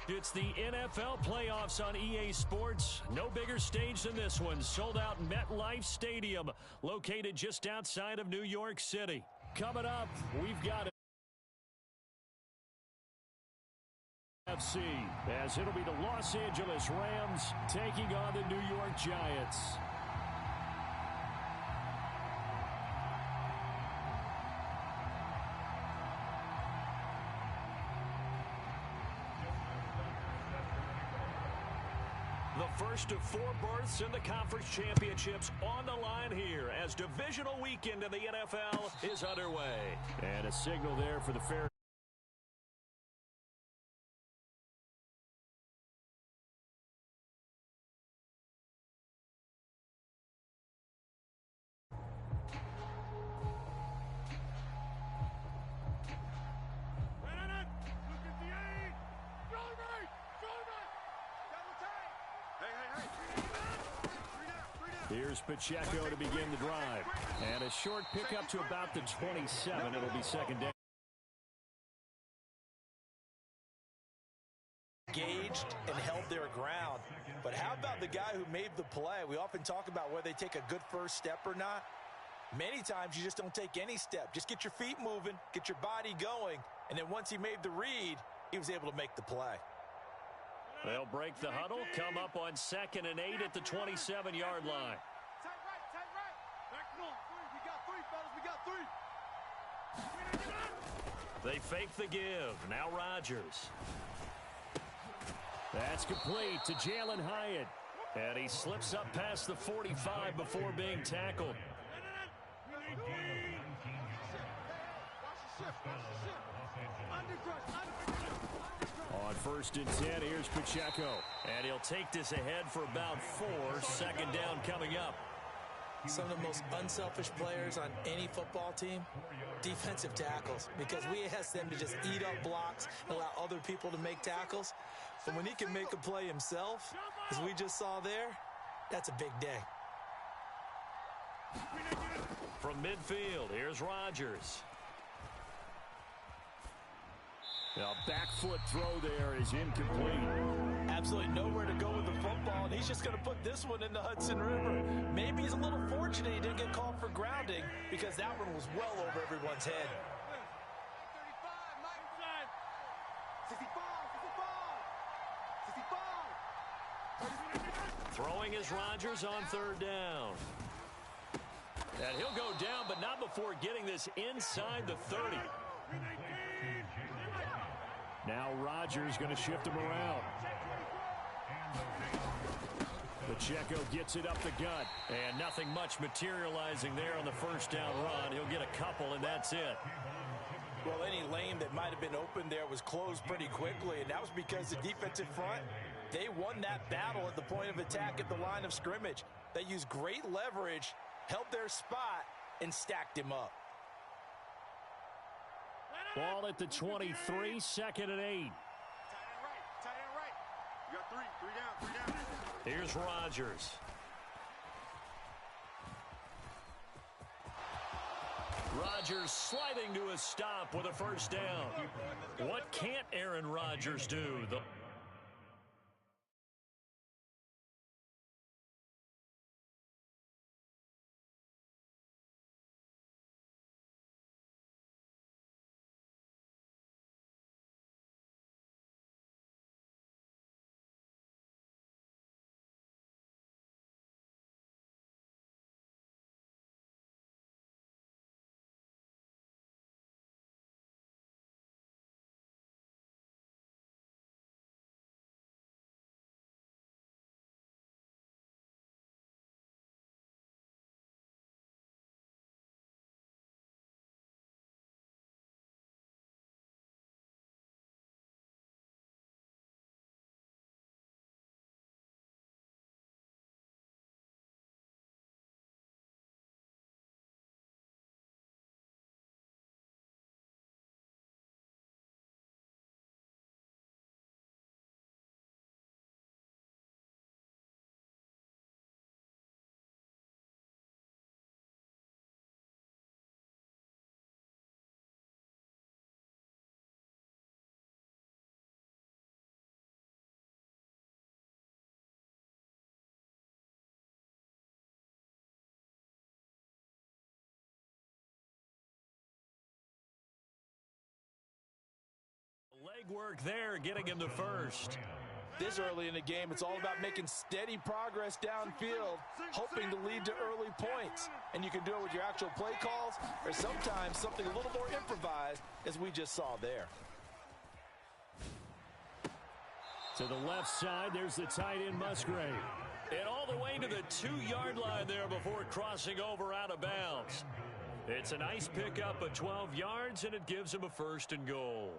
It's the NFL playoffs on EA Sports. No bigger stage than this one. Sold out MetLife Stadium, located just outside of New York City. Coming up, we've got FC, as it'll be the Los Angeles Rams taking on the New York Giants. The first of 4 berths in the conference championships on the line here as divisional weekend in the NFL is underway. And a signal there for the fair. Here's Pacheco to begin the drive. And a short pickup to about the 27. It'll be second down. Engaged and held their ground. But how about the guy who made the play? We often talk about whether they take a good first step or not. Many times you just don't take any step. Just get your feet moving, get your body going, and then once he made the read, he was able to make the play. They'll break the huddle, come up on 2nd and 8 at the 27-yard line. Tight right. Back on. We got 3, fellas. We got 3. They fake the give. Now Rodgers. That's complete to Jalen Hyatt. And he slips up past the 45 before being tackled. On 1st and 10, here's Pacheco. And he'll take this ahead for about 4. Second down coming up. Some of the most unselfish players on any football team, defensive tackles, because we ask them to just eat up blocks and allow other people to make tackles. But when he can make a play himself, as we just saw there, that's a big day. From midfield, here's Rodgers. A back foot throw there is incomplete. Absolutely nowhere to go with the football, and he's just going to put this one in the Hudson River. Maybe he's a little fortunate he didn't get called for grounding because that one was well over everyone's head. 65. Throwing is Rodgers on 3rd down. And he'll go down, but not before getting this inside the 30. Now Rodgers going to shift him around. Pacheco gets it up the gut. And nothing much materializing there on the 1st down run. He'll get a couple, and that's it. Well, any lane that might have been open there was closed pretty quickly, and that was because the defensive front, they won that battle at the point of attack at the line of scrimmage. They used great leverage, held their spot, and stacked him up. Ball at the 23, 2nd and 8. Tight end right. You got 3 down. Here's Rodgers. Rodgers sliding to a stop with a 1st down. What can't Aaron Rodgers do? work there, getting him the first. This early in the game, it's all about making steady progress downfield, hoping to lead to early points. And you can do it with your actual play calls or sometimes something a little more improvised, as we just saw there. To the left side, there's the tight end Musgrave. And all the way to the 2-yard line there before crossing over out of bounds. It's a nice pickup of 12 yards, and it gives him a 1st and goal.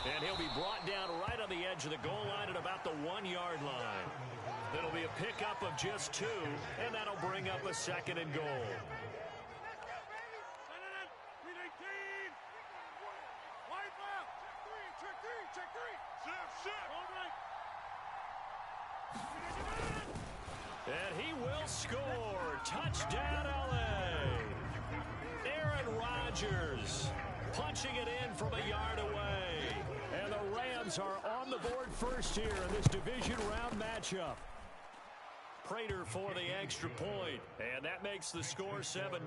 And he'll be brought down right on the edge of the goal line at about the 1-yard line. It'll be a pickup of just 2, and that'll bring up a 2nd and goal. And he will score. Touchdown, L.A. Aaron Rodgers punching it in from a yard away. And the Rams are on the board first here in this division round matchup. Prater for the extra point, and that makes the score 7-0.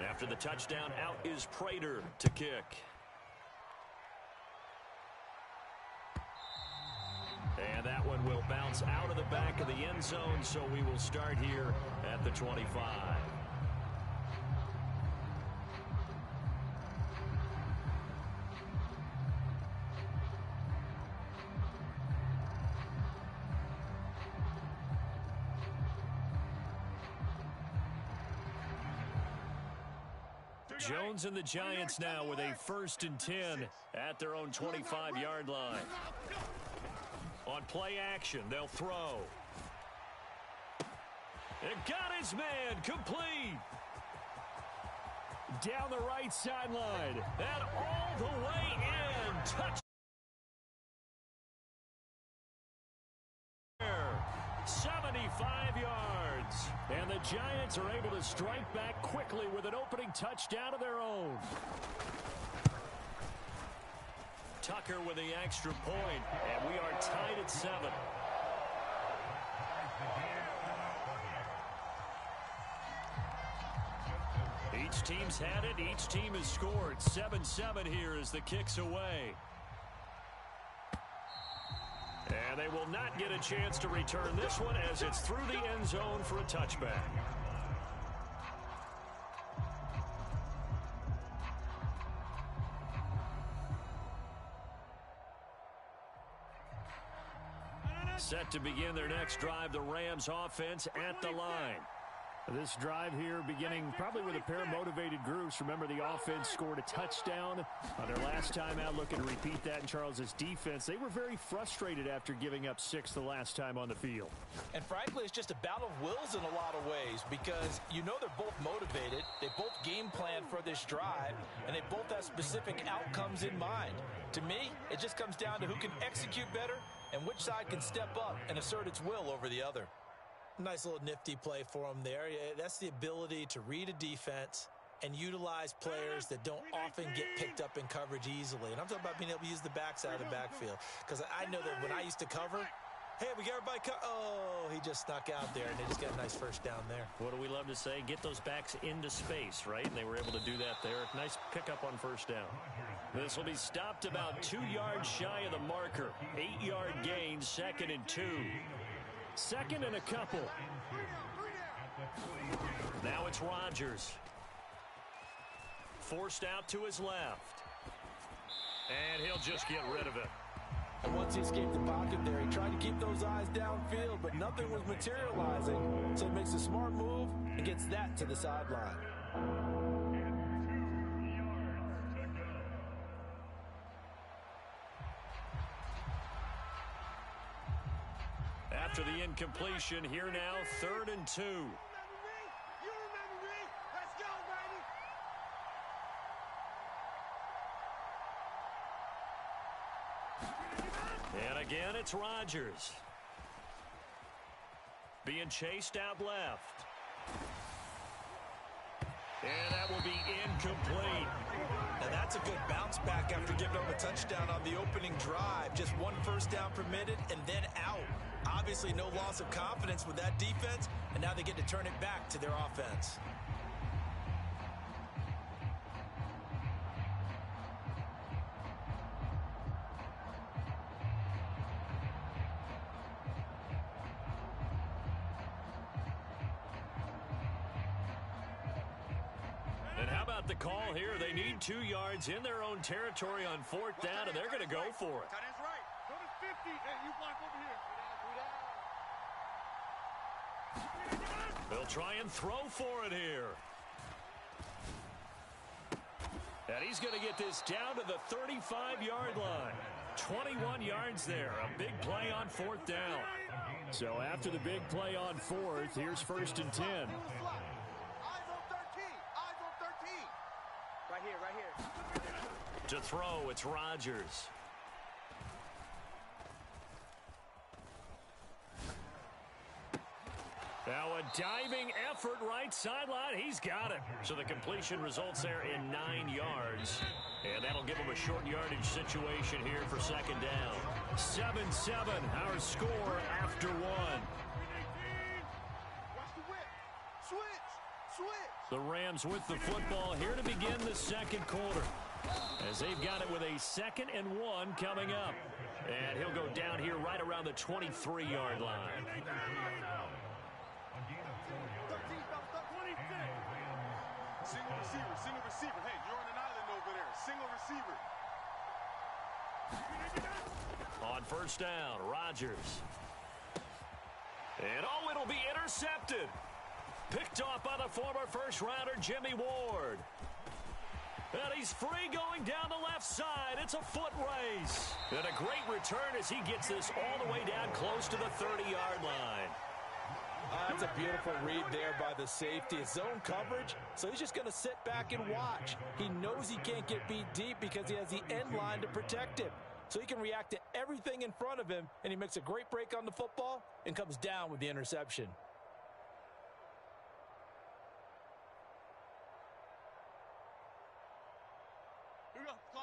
After the touchdown, out is Prater to kick. And that one will bounce out of the back of the end zone, so we will start here at the 25. Jones and the Giants now with a 1st and 10 at their own 25-yard line. On play action, they'll throw. And got his man complete. Down the right sideline. And all the way in. Touch. 75 yards. And the Giants are able to strike back quickly with an opening touchdown of their own. Tucker with the extra point, and we are tied at 7. Each team's had it. Each team has scored. 7-7 here as the kick's away. And they will not get a chance to return this one as it's through the end zone for a touchback. Set to begin their next drive, the Rams offense at the line. This drive here beginning probably with a pair of motivated groups. Remember, the offense scored a touchdown on their last time out, looking to repeat that in Charles's defense. They were very frustrated after giving up 6 the last time on the field. And frankly, it's just a battle of wills in a lot of ways because you know they're both motivated. They both game plan for this drive, and they both have specific outcomes in mind. To me, it just comes down to who can execute better and which side can step up and assert its will over the other. Nice little nifty play for him there. That's the ability to read a defense and utilize players that don't often get picked up in coverage easily. And I'm talking about being able to use the backside of the backfield. Because I know that when I used to cover, hey, we got everybody oh, he just snuck out there, and they just got a nice first down there. What do we love to say? Get those backs into space, right? And they were able to do that there. Nice pickup on first down. This will be stopped about 2 yards shy of the marker. 8-yard gain, 2nd and 2. 2nd and a couple. Now it's Rodgers. Forced out to his left. And he'll just get rid of it. And once he escaped the pocket there, he tried to keep those eyes downfield, but nothing was materializing. So he makes a smart move and gets that to the sideline. After the incompletion, here now, 3rd and 2. You remember me? Let's go, baby. And again, it's Rodgers. Being chased out left. And that will be incomplete. Now that's That's a good bounce back after giving up a touchdown on the opening drive. Just one first down permitted and then out. Obviously no loss of confidence with that defense, and now they get to turn it back to their offense. And how about the call here? They need 2 yards in their own territory on 4th down, and they're going to go for it. Tight end's right. Go to 50. Hey, you block over here. They'll try and throw for it here. And he's going to get this down to the 35-yard line. 21 yards there. A big play on 4th down. So after the big play on 4th, here's 1st and 10. Eyes on 13. Eyes on 13. Right here, right here. To throw, it's Rodgers. Now a diving effort right sideline. He's got it. So the completion results there in 9 yards. And that'll give him a short yardage situation here for 2nd down. 7-7, our score after 1. Watch the whip. Switch. Switch. The Rams with the football here to begin the 2nd quarter, as they've got it with a 2nd and 1 coming up. And he'll go down here right around the 23-yard line. 13, 26. Single receiver, single receiver. Hey, you're on an island over there. Single receiver. On 1st down, Rodgers. And oh, it'll be intercepted. Picked off by the former first-rounder Jimmy Ward. And he's free going down the left side. It's a foot race. And a great return as he gets this all the way down close to the 30-yard line. That's a beautiful read there by the safety. It's zone coverage, so he's just going to sit back and watch. He knows he can't get beat deep because he has the end line to protect him. So he can react to everything in front of him, and he makes a great break on the football and comes down with the interception.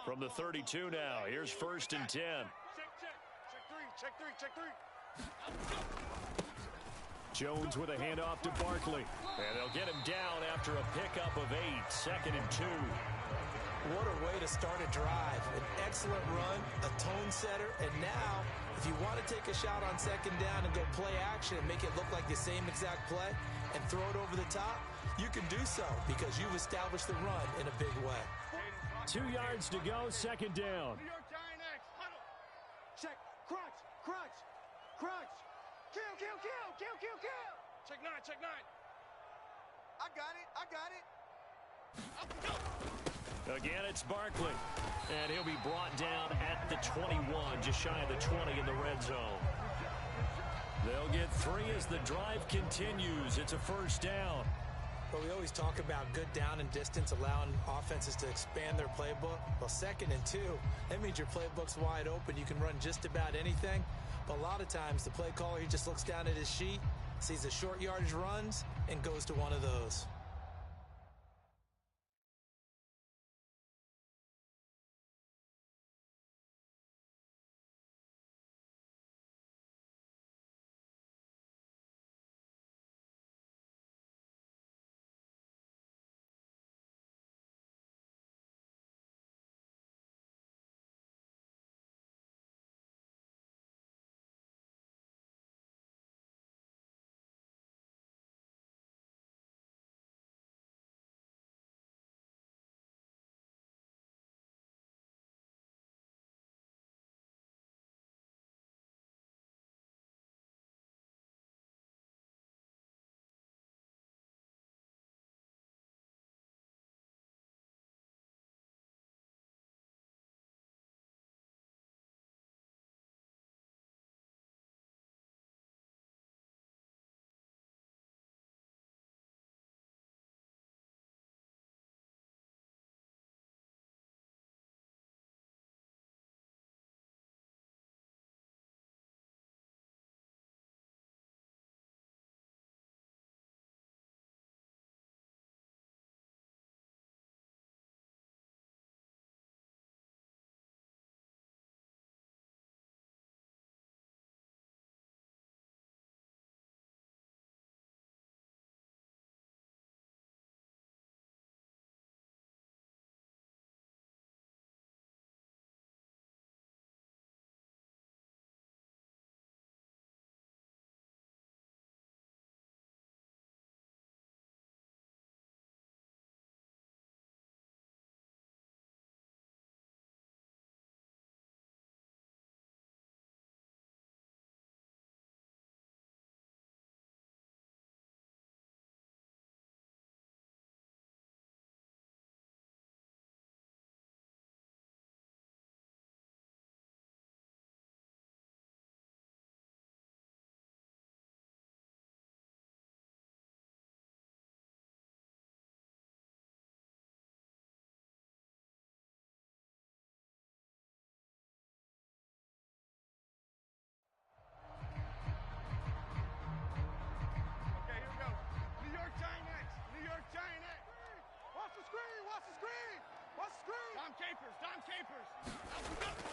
From the 32 now, here's 1st and 10. Check, check. Check three, check three, check three. Jones with a handoff to Barkley. And they'll get him down after a pickup of 8. 2nd and 2. What a way to start a drive. An excellent run, a tone setter, and now, if you want to take a shot on 2nd down and go play action and make it look like the same exact play and throw it over the top, you can do so because you've established the run in a big way. 2 yards to go, 2nd down. New York Giant X, huddle. Check, crunch, crunch, crunch. Kill, kill, kill, kill, kill, kill. Check 9, check 9. I got it, I got it. Again, it's Barkley. And he'll be brought down at the 21, just shy of the 20 in the red zone. They'll get 3 as the drive continues. It's a 1st down. But we always talk about good down and distance, allowing offenses to expand their playbook. Well, 2nd and 2, that means your playbook's wide open. You can run just about anything. But a lot of times, the play caller, he just looks down at his sheet, sees the short yardage runs, and goes to one of those.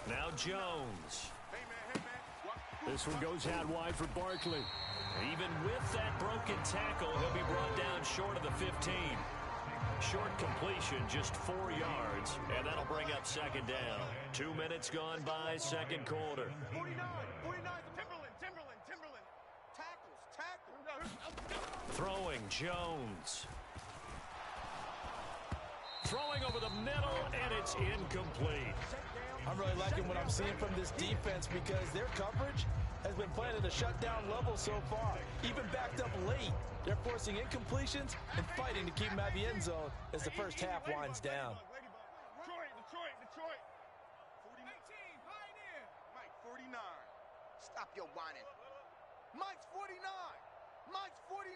Now Jones. This one goes out wide for Barkley. Even with that broken tackle, he'll be brought down short of the 15. Short completion, just 4 yards, and that'll bring up second down. 2 minutes gone by, second quarter. 49, Timberland. Tackles. Throwing Jones. Throwing over the middle, and it's incomplete. I'm really liking what I'm seeing from this defense because their coverage has been playing at a shutdown level so far. Even backed up late, they're forcing incompletions and fighting to keep them out of the end zone as the first half winds down. Detroit. 19, Pioneer. Mike, 49. Stop your whining. Mike's 49. Mike's 49.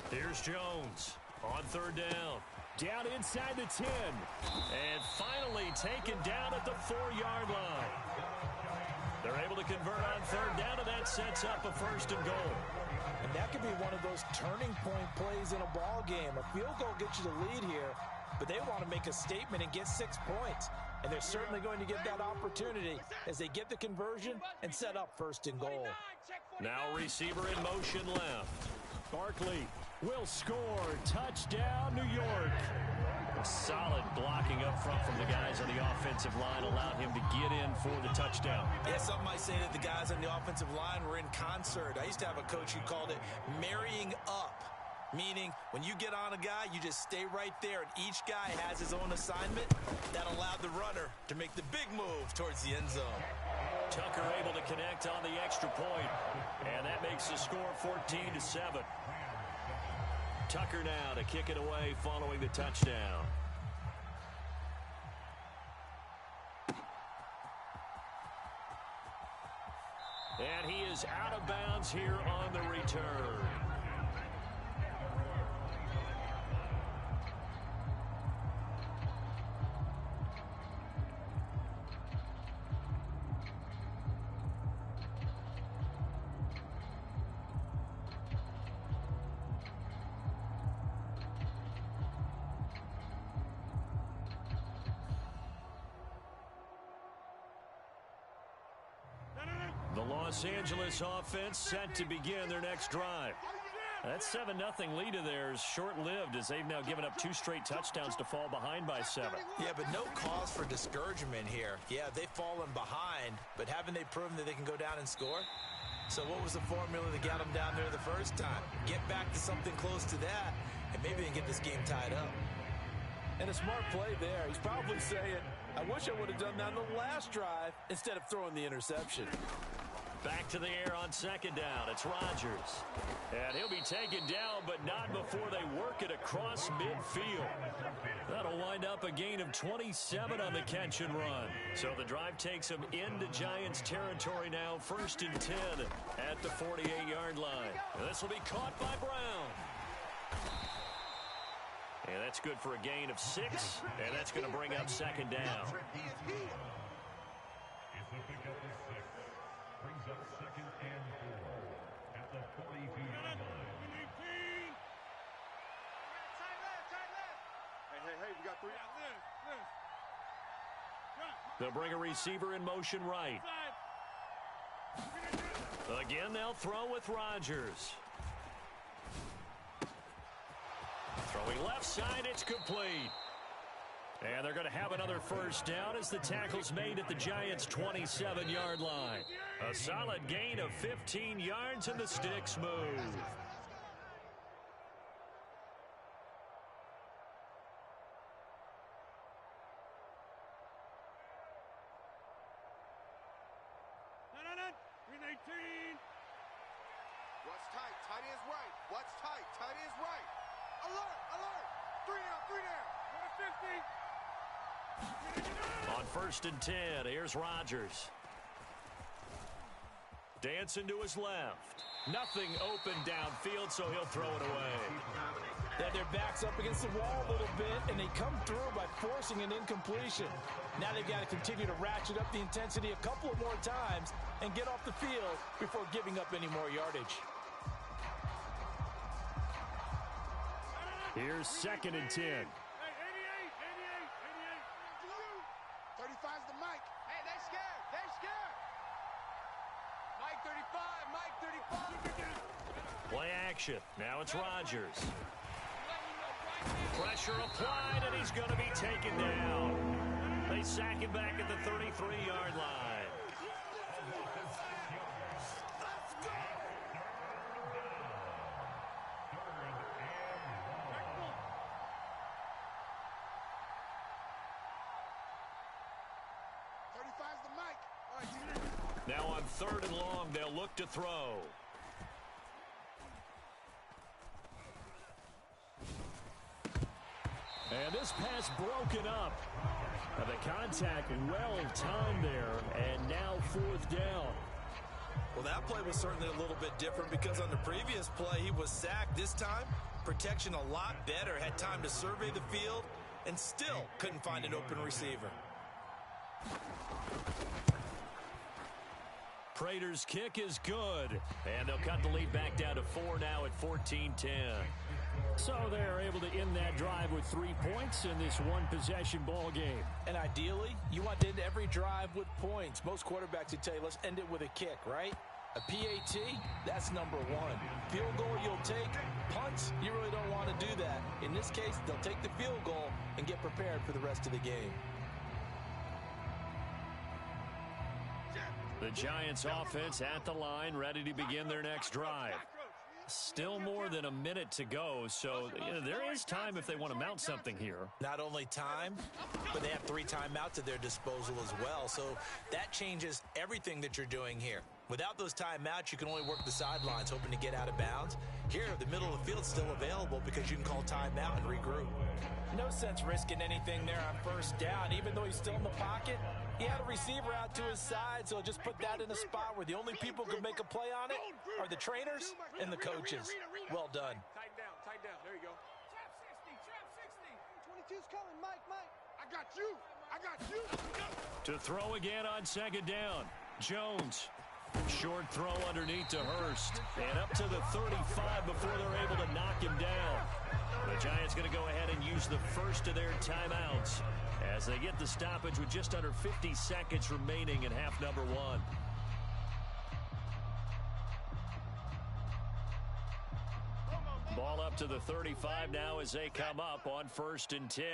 Here's Jones on third down. Down inside the 10. And finally taken down at the 4-yard line. They're able to convert on third down, and that sets up a first and goal. And that could be one of those turning point plays in a ball game. A field goal gets you the lead here, but they want to make a statement and get 6 points. And they're certainly going to get that opportunity as they get the conversion and set up first and goal. Now receiver in motion left. Barkley will score. Touchdown, New York. A solid blocking up front from the guys on the offensive line allowed him to get in for the touchdown. Yeah, some might say that the guys on the offensive line were in concert. I used to have a coach who called it marrying up, meaning when you get on a guy, you just stay right there, and each guy has his own assignment. That allowed the runner to make the big move towards the end zone. Tucker able to connect on the extra point, and that makes the score 14-7. Tucker now to kick it away following the touchdown. And he is out of bounds here on the return. The Los Angeles offense set to begin their next drive. That 7-0 lead of theirs short-lived as they've now given up 2 straight touchdowns to fall behind by 7. Yeah, but no cause for discouragement here. Yeah, they've fallen behind, but haven't they proven that they can go down and score? So what was the formula that got them down there the first time? Get back to something close to that, and maybe they can get this game tied up. And a smart play there. He's probably saying, I wish I would have done that on the last drive instead of throwing the interception. Back to the air on second down. It's Rodgers. And he'll be taken down, but not before they work it across midfield. That'll wind up a gain of 27 on the catch and run. So the drive takes them into Giants territory now. 1st and 10 at the 48-yard line. And this will be caught by Brown. And that's good for a gain of 6. And that's going to bring up second down. They'll bring a receiver in motion right. Again, they'll throw with Rodgers. Throwing left side, it's complete. And they're going to have another first down as the tackle's made at the Giants' 27-yard line. A solid gain of 15 yards and the sticks move. What's tight? Tight end's right. What's tight? Tight end's right. Alert! Alert! 3 down! 50! On 1st and 10, here's Rodgers. Dancing to his left. Nothing open downfield, so he'll throw it away. Yeah, their back's up against the wall a little bit, and they come through by forcing an incompletion. Now they've got to continue to ratchet up the intensity a couple of more times and get off the field before giving up any more yardage. Here's 2nd and 10. 35's the Play action. Now it's Rodgers. Pressure applied, and he's going to be taken down. They sack him back at the 33-yard line. Now on 3rd and long, they'll look to throw. And this pass broken up. The contact well timed there, and now 4th down. Well, that play was certainly a little bit different because on the previous play, he was sacked. This time, protection a lot better. Had time to survey the field and still couldn't find an open receiver. Prater's kick is good, and they'll cut the lead back down to 4 now at 14-10. So they're able to end that drive with 3 points in this one-possession ball game. And ideally, you want to end every drive with points. Most quarterbacks would tell you, let's end it with a kick, right? A PAT, that's number 1. Field goal you'll take. Punts, you really don't want to do that. In this case, they'll take the field goal and get prepared for the rest of the game. The Giants offense at the line, ready to begin their next drive. Still more than a minute to go, so there is time if they want to mount something here. Not only time, but they have 3 timeouts at their disposal as well, so that changes everything that you're doing here. Without those timeouts, you can only work the sidelines, hoping to get out of bounds. Here, the middle of the field's still available because you can call timeout and regroup. No sense risking anything there on 1st down. Even though he's still in the pocket, he had a receiver out to his side, so just put that in a spot where the only people who can make a play on it are the trainers and the coaches. Well done. Tighten down. There you go. Trap 60. 22's coming, Mike. I got you. To throw again on 2nd down. Jones. Short throw underneath to Hurst. And up to the 35 before they're able to knock him down. The Giants going to go ahead and use the first of their timeouts as they get the stoppage with just under 50 seconds remaining in half number 1. Ball up to the 35 now as they come up on 1st and 10.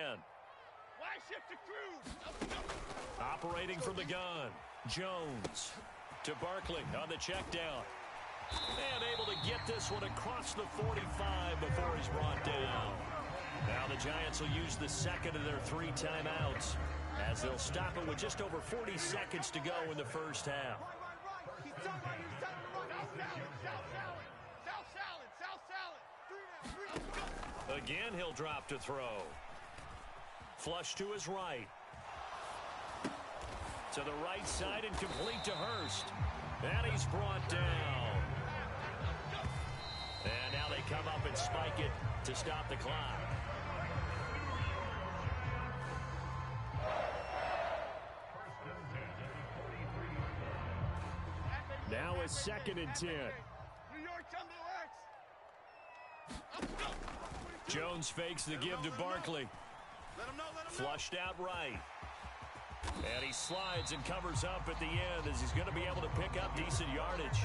Operating from the gun. Jones to Barkley on the check down. And able to get this one across the 45 before he's brought down. Now the Giants will use the 2nd of their 3 timeouts as they'll stop it with just over 40 seconds to go in the 1st half. Again, he'll drop to throw. Flush to his right. To the right side and complete to Hurst. And he's brought down. And now they come up and spike it to stop the clock. Now it's 2nd and 10. Jones fakes the give to Barkley. Flushed out right. And he slides and covers up at the end as he's going to be able to pick up decent yardage.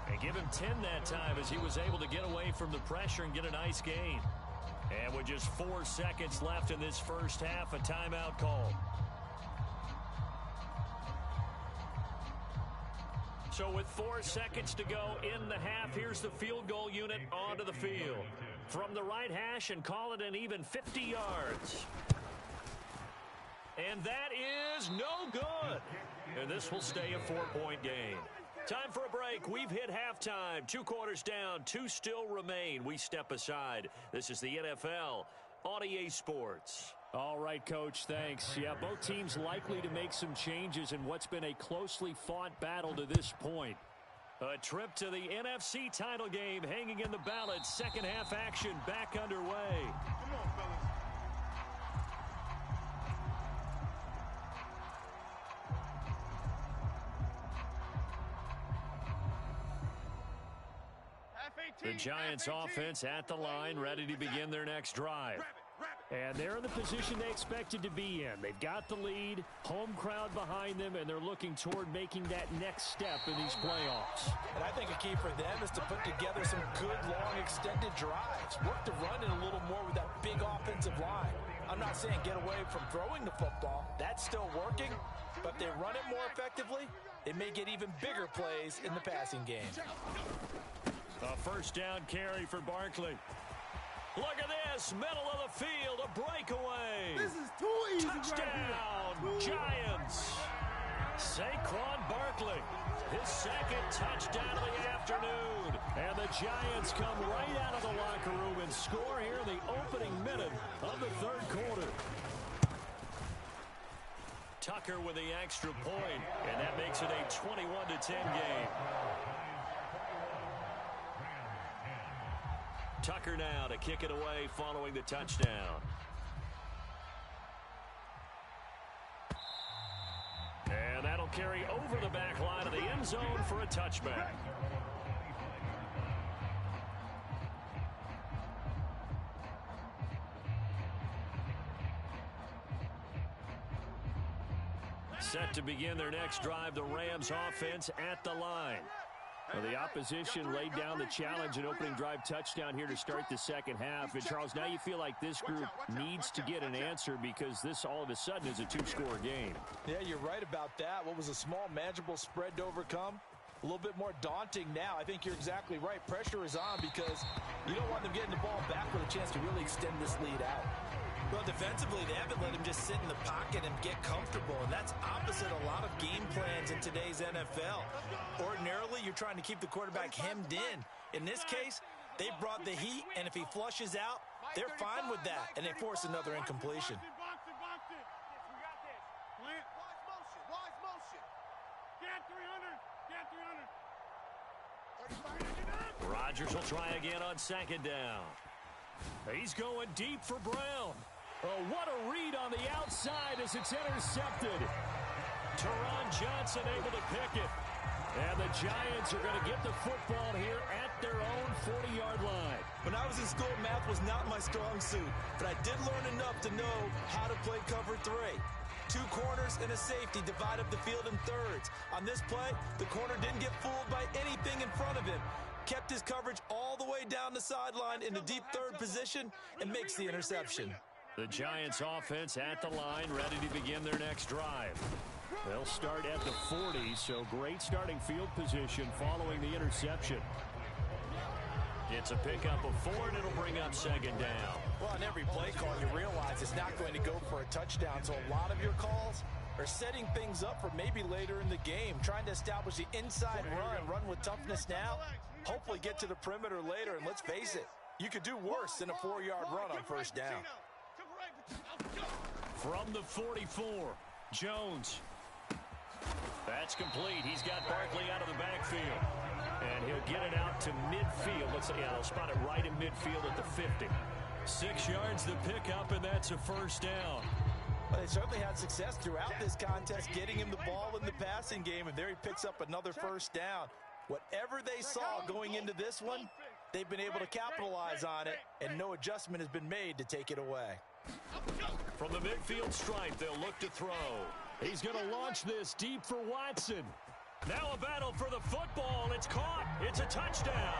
And give him 10 that time as he was able to get away from the pressure and get a nice gain. And with just 4 seconds left in this 1st half, a timeout call. So with 4 seconds to go in the half, here's the field goal unit onto the field. From the right hash and call it an even 50 yards. And that is no good. And this will stay a 4-point game. Time for a break. We've hit halftime. 2 quarters down. 2 still remain. We step aside. This is the NFL on EA Sports. All right, Coach, thanks. Yeah, both teams likely to make some changes in what's been a closely fought battle to this point. A trip to the NFC title game hanging in the balance. Second half action back underway. Come on, fellas. The Giants offense at the line, ready to begin their next drive. And they're in the position they expected to be in. They've got the lead, home crowd behind them, and they're looking toward making that next step in these playoffs. And I think a key for them is to put together some good, long, extended drives. Work the run in a little more with that big offensive line. I'm not saying get away from throwing the football. That's still working. But if they run it more effectively, they may get even bigger plays in the passing game. A first down carry for Barkley. Look at this, middle of the field, a breakaway. This is too easy. Touchdown, right here. Giants. Saquon Barkley, his second touchdown of the afternoon. And the Giants come right out of the locker room and score here in the opening minute of the third quarter. Tucker with the extra point, and that makes it a 21-10 game. Tucker now to kick it away following the touchdown. And that'll carry over the back line of the end zone for a touchback. Set to begin their next drive, the Rams offense at the line. Well, the opposition laid down the challenge and opening drive touchdown here to start the second half. And, Charles, now you feel like this group needs to get an answer because this all of a sudden is a two-score game. Yeah, you're right about that. What was a small, manageable spread to overcome? A little bit more daunting now. I think you're exactly right. Pressure is on because you don't want them getting the ball back with a chance to really extend this lead out. Well, defensively, they haven't let him just sit in the pocket and get comfortable, and that's opposite a lot of game plans in today's NFL. Ordinarily, you're trying to keep the quarterback hemmed in. In this case, they brought the heat, and if he flushes out, they're fine with that, and they force another incompletion. Wise motion. Get 300. Rodgers will try again on second down. He's going deep for Brown. Oh, what a read on the outside as it's intercepted. Teron Johnson able to pick it. And the Giants are going to get the football here at their own 40-yard line. When I was in school, math was not my strong suit, but I did learn enough to know how to play cover three. Two corners and a safety divide up the field in thirds. On this play, the corner didn't get fooled by anything in front of him. Kept his coverage all the way down the sideline in the deep third position and makes the interception. The Giants offense at the line, ready to begin their next drive. They'll start at the 40, so great starting field position following the interception. It's a pickup of 4, and it'll bring up second down. Well, on every play call, you realize it's not going to go for a touchdown, so a lot of your calls are setting things up for maybe later in the game, trying to establish the inside run with toughness now, hopefully get to the perimeter later, and let's face it, you could do worse than a 4-yard run on first down. From the 44, Jones. That's complete. He's got Barkley out of the backfield. And he'll get it out to midfield. Let's say, yeah, they'll spot it right in midfield at the 50. 6 yards the pickup, and that's a first down. Well, they certainly had success throughout this contest, getting him the ball in the passing game, and there he picks up another first down. Whatever they saw going into this one, they've been able to capitalize on it, and no adjustment has been made to take it away. From the midfield stripe, they'll look to throw. He's going to launch this deep for Watson. Now a battle for the football. It's caught. It's a touchdown.